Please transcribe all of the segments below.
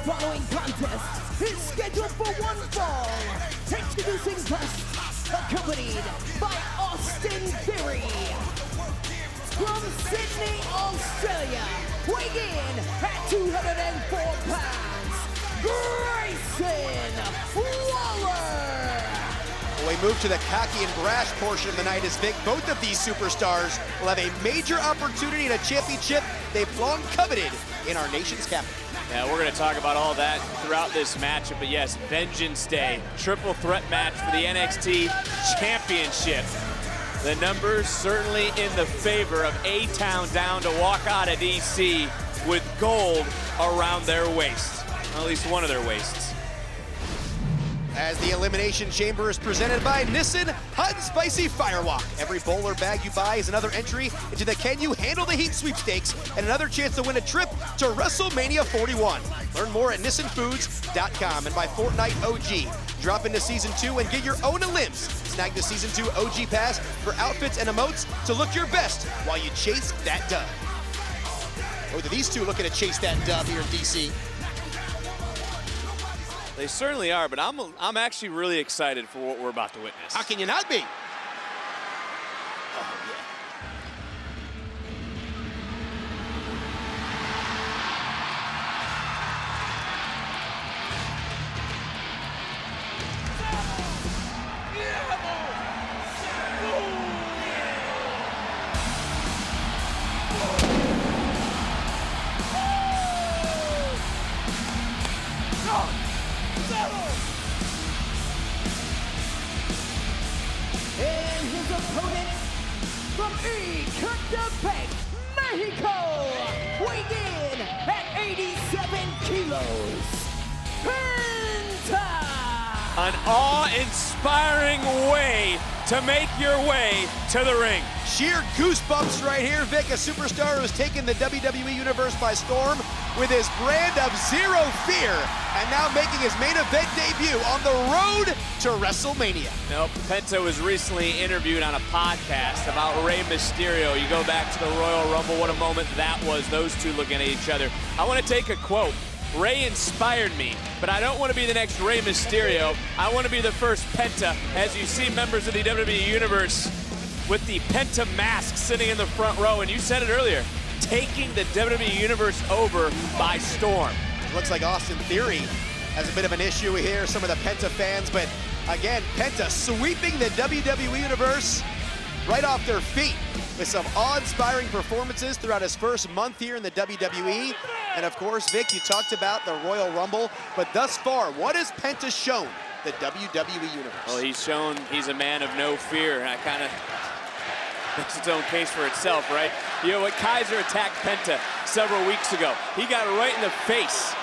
following contest is scheduled for one fall. Introducing first, accompanied by Austin Theory. From Sydney, Australia, weighing in at 204 pounds, Grayson Waller. We move to the cocky and brash portion of the night as Vic. Both of these superstars will have a major opportunity in a championship they've long coveted in our nation's capital. Yeah, we're going to talk about all that throughout this matchup, but yes, Vengeance Day, triple threat match for the NXT Championship. The numbers certainly in the favor of A-Town down to walk out of DC with gold around their waist, or at least one of their waists. As the Elimination Chamber is presented by Nissan Hot and Spicy Firewalk. Every bowl or bag you buy is another entry into the Can You Handle the Heat sweepstakes and another chance to win a trip to WrestleMania 41. Learn more at nissanfoods.com and by Fortnite OG. Drop into Season 2 and get your own limbs. Snag the Season 2 OG Pass for outfits and emotes to look your best while you chase that dub. Both of these two looking to chase that dub here in DC. They certainly are, but I'm actually really excited for what we're about to witness. How can you not be? And his opponent from Ecatepec, Mexico, weighing in at 87 kilos, Penta! An awe-inspiring way to make your way to the ring. Sheer goosebumps right here. Vic, a superstar who's taken the WWE Universe by storm with his brand of Zero Fear, and now making his main event debut on the road to WrestleMania. Nope, Penta was recently interviewed on a podcast about Rey Mysterio. You go back to the Royal Rumble, what a moment that was, those two looking at each other. I want to take a quote. Rey inspired me, but I don't want to be the next Rey Mysterio. I want to be the first Penta, as you see members of the WWE Universe with the Penta mask sitting in the front row, and you said it earlier, taking the WWE Universe over by storm. Looks like Austin Theory has a bit of an issue here, some of the Penta fans, but again, Penta sweeping the WWE Universe right off their feet with some awe-inspiring performances throughout his first month here in the WWE. And of course, Vic, you talked about the Royal Rumble, but thus far, what has Penta shown the WWE Universe? Well, he's shown he's a man of no fear, and I kind of makes its own case for itself, right? You know what, Kaiser attacked Penta several weeks ago. He got right in the face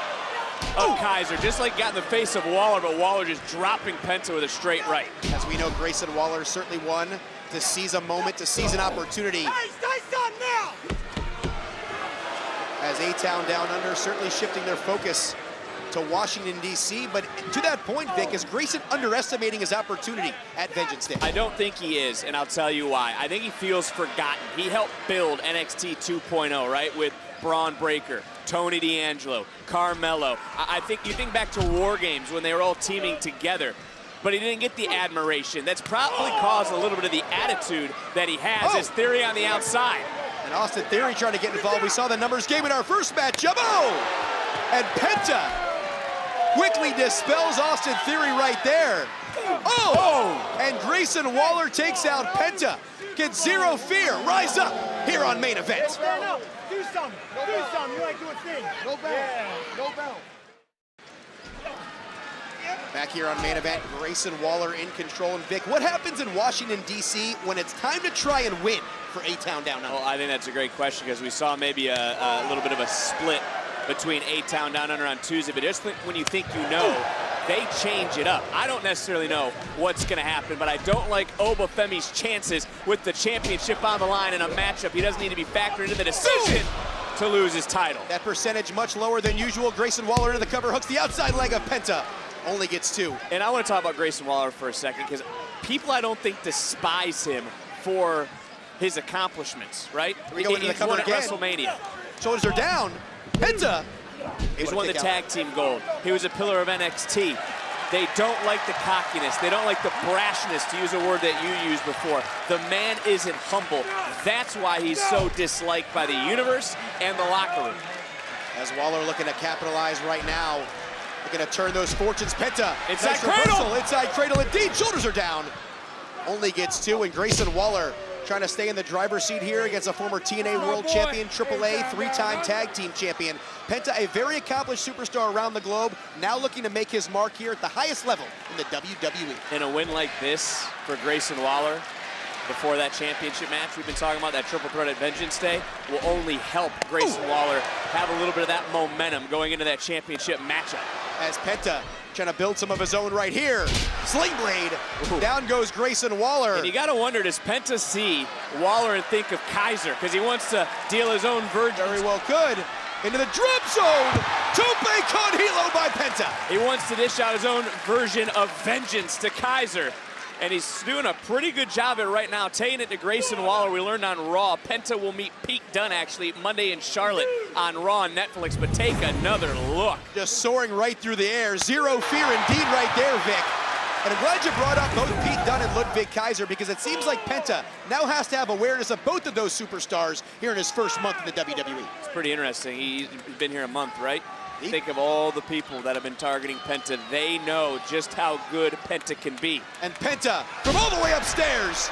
of Kaiser, just like got in the face of Waller, but Waller just dropping Penta with a straight right. As we know, Grayson Waller certainly won to seize a moment, to seize an opportunity. Now! As A-Town Down Under certainly shifting their focus to Washington, D.C., but to that point, Vic, is Grayson underestimating his opportunity at Vengeance Day? I don't think he is, and I'll tell you why. I think he feels forgotten. He helped build NXT 2.0, right, with Braun Breaker, Tony D'Angelo, Carmelo. I think you think back to War Games when they were all teaming together, but he didn't get the admiration. That's probably caused a little bit of the attitude that he has. His Theory on the outside. And Austin Theory trying to get involved. We saw the numbers game in our first matchup. Oh! And Penta quickly dispels Austin Theory right there. Oh! And Grayson Waller takes out Penta. Get Zero Fear, rise up here on Main Event. Do something. Do something. You like doing things. No bell. Yeah. No bell. Back here on Main Event, Grayson Waller in control. And Vic, what happens in Washington, D.C. when it's time to try and win for A-Town Down Under? Well, I think that's a great question because we saw maybe a little bit of a split between A-Town Down Under on Tuesday, but just when you think you know, they change it up. I don't necessarily know what's going to happen, but I don't like Obafemi's chances with the championship on the line in a matchup. He doesn't need to be factored into the decision to lose his title. That percentage much lower than usual. Grayson Waller into the cover, hooks the outside leg of Penta. Only gets 2. And I want to talk about Grayson Waller for a second because people I don't think despise him for his accomplishments, right? We go into the cover won again. at WrestleMania. Shoulders are down. Penta He's won the tag team gold. He was a pillar of NXT. They don't like the cockiness. They don't like the brashness, to use a word that you used before. The man isn't humble. That's why he's so disliked by the universe and the locker room. As Waller looking to capitalize right now. Looking to turn those fortunes. Penta. Inside nice cradle. Reversal. Inside cradle indeed. Shoulders are down. Only gets 2, and Grayson Waller trying to stay in the driver's seat here against a former TNA World Champion, AAA, 3-time tag team champion. Penta, a very accomplished superstar around the globe, now looking to make his mark here at the highest level in the WWE. And a win like this for Grayson Waller before that championship match we've been talking about, that triple threat at Vengeance Day, will only help Grayson Waller have a little bit of that momentum going into that championship matchup. As Penta trying to build some of his own right here. Sling blade. Down goes Grayson Waller. And you got to wonder, does Penta see Waller and think of Kaiser? Because he wants to deal his own version. Very well could. Into the drop zone. Tope con hilo by Penta. He wants to dish out his own version of vengeance to Kaiser. And he's doing a pretty good job at it right now, taking it to Grayson Waller. We learned on Raw. Penta will meet Pete Dunne, actually, Monday in Charlotte on Raw and Netflix. But take another look. Just soaring right through the air. Zero fear indeed right there, Vic. And I'm glad you brought up both Pete Dunne and Ludwig Kaiser, because it seems like Penta now has to have awareness of both of those superstars here in his first month in the WWE. It's pretty interesting. He's been here a month, right? Think of all the people that have been targeting Penta. They know just how good Penta can be. And Penta, from all the way upstairs,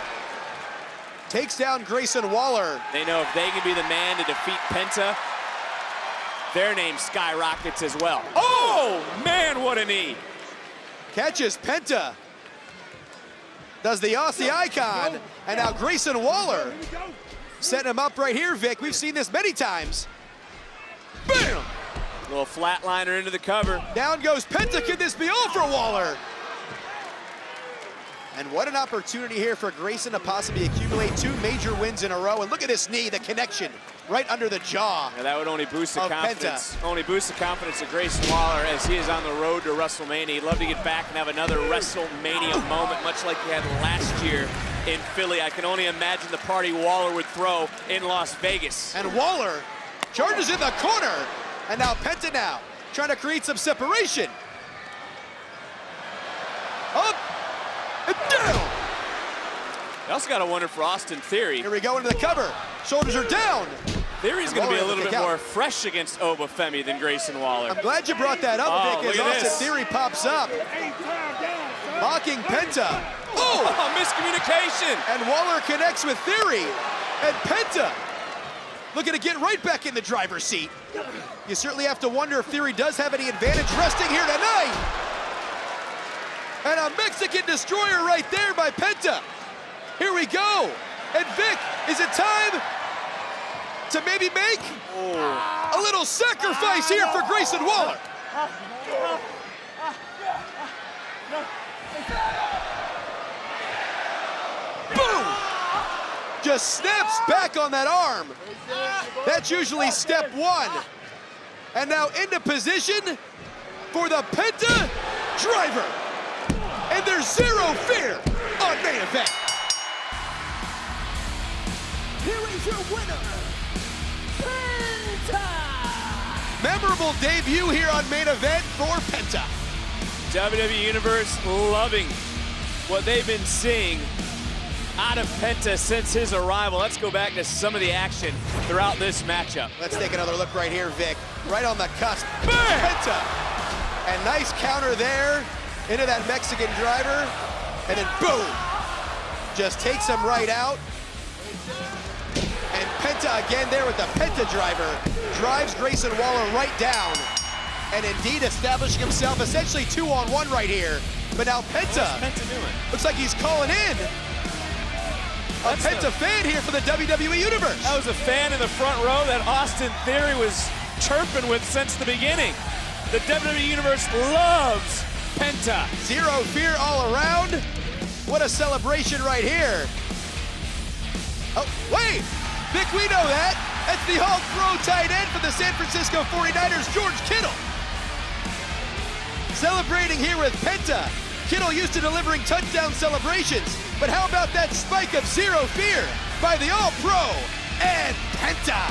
takes down Grayson Waller. They know if they can be the man to defeat Penta, their name skyrockets as well. Oh, man, what a knee. Catches Penta. Does the Aussie Icon. And now Grayson Waller setting him up right here, Vic. We've seen this many times. Bam! Little flatliner into the cover. Down goes Penta. Could this be all for Waller? And what an opportunity here for Grayson to possibly accumulate 2 major wins in a row. And look at this knee, the connection right under the jaw. Yeah, that would only boost the confidence. Penta. Only boost the confidence of Grayson Waller as he is on the road to WrestleMania. He'd love to get back and have another WrestleMania moment, much like he had last year in Philly. I can only imagine the party Waller would throw in Las Vegas. And Waller charges in the corner. And now Penta now trying to create some separation. Up and down. You also got to wonder for Austin Theory. Here we go into the cover. Shoulders are down. Theory's going to be a little bit more fresh against Obafemi than Grayson Waller. I'm glad you brought that up, Vic, as Austin Theory pops up. Mocking Penta. Oh, miscommunication. And Waller connects with Theory. And Penta looking to get right back in the driver's seat. You certainly have to wonder if Theory does have any advantage resting here tonight. And a Mexican destroyer right there by Penta. Here we go. And Vic, is it time to maybe make a little sacrifice here for Grayson Waller? Boom! Just snaps back on that arm. That's usually step 1. And now into position for the Penta driver. And there's zero fear on main event. Here is your winner, Penta! Memorable debut here on main event for Penta. WWE Universe loving what they've been seeing out of Penta since his arrival. Let's go back to some of the action throughout this matchup. Let's take another look right here, Vic. Right on the cusp. Bam! Penta. And nice counter there into that Mexican driver. And then boom. Just takes him right out. And Penta again there with the Penta driver. Drives Grayson Waller right down. And indeed establishing himself essentially 2-on-1 right here. But now Penta, What's Penta doing? looks like he's calling in. A Penta fan here for the WWE Universe. That was a fan in the front row that Austin Theory was chirping with since the beginning. The WWE Universe loves Penta. Zero fear all around. What a celebration right here. Oh, wait. Vic, we know that. That's the All-Pro tight end for the San Francisco 49ers, George Kittle. Celebrating here with Penta. Kittle used to delivering touchdown celebrations. But how about that spike of zero fear by the All-Pro and Penta?